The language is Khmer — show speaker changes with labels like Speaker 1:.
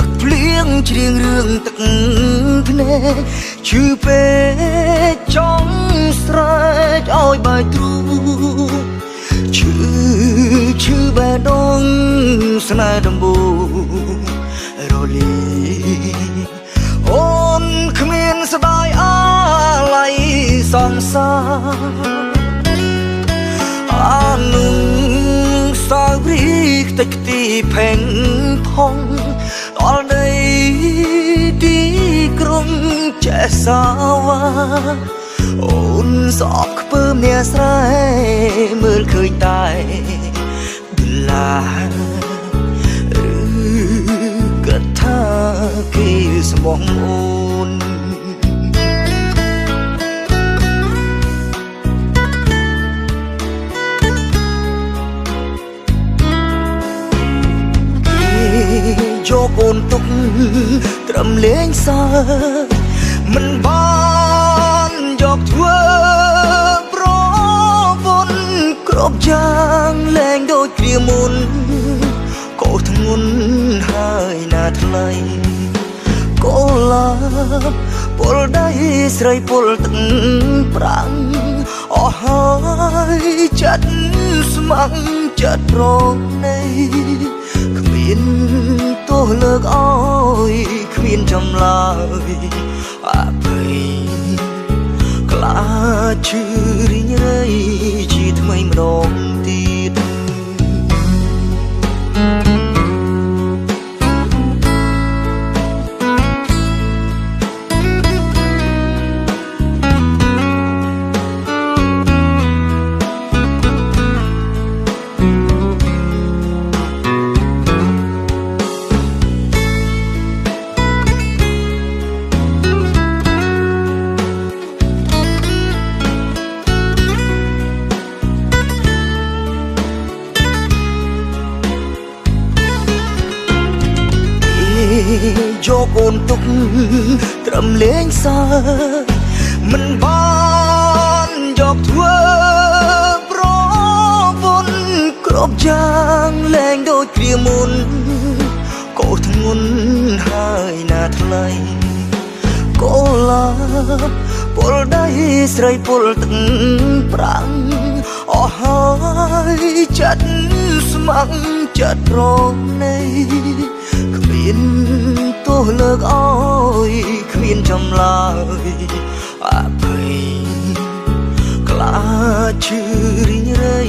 Speaker 1: ទឹកភ្លៀងច្រៀងរឿងទឹកភ្នែកឈឺពេកចង់ស្រែកឲ្យបាយទ្រូងឈឺបែដងស្នេហ៍ដំបូងរលីអូនគ្មានស្ដាយអាឡ័យសងសារអានឹងសាវរីខ្ទេចខ្ទីផេងផងដល់ដីទីក្រុងចេះសាវ៉ាអូនសອບខ្ពើមអ្នកស្រែមើលឃើញតែបលាឬគិតថាគេស្មោះអូនយកអូនទុកត្រឹមលេងសើមិនបានយកធ្វើប្រពន្ធគ្រប់យ៉ាងលែងដូចគ្រាមុនកោធ្ងន់ហើយណាថ្លៃកូឡាបពលដៃស្រីពលទឹកប្រាំងអស់ហើយចិត្តស្ម័គ្រចិត្តរងនៃគ្មានទោះលើកអើយគ្មានចម្លើយអភ័យខ្លាចឈឺរីងរៃជាថ្មីម្ដងទៀតយកអូនទុកត្រឹមលេងសើមិនបានយកធ្វើប្រពន្ធគ្រប់យ៉ាងលែងដូចគ្រាមុនកោធ្ងន់ហើយណាថ្លៃកូឡាបពលដៃស្រីពលទឹកប្រាំងអស់ហើយចិត្តស្ម័គ្រចិត្តរងនៃគ្មានទោះលើកអើយគ្មានចម្លើយអភ័យខ្លាចឈឺរីងរៃ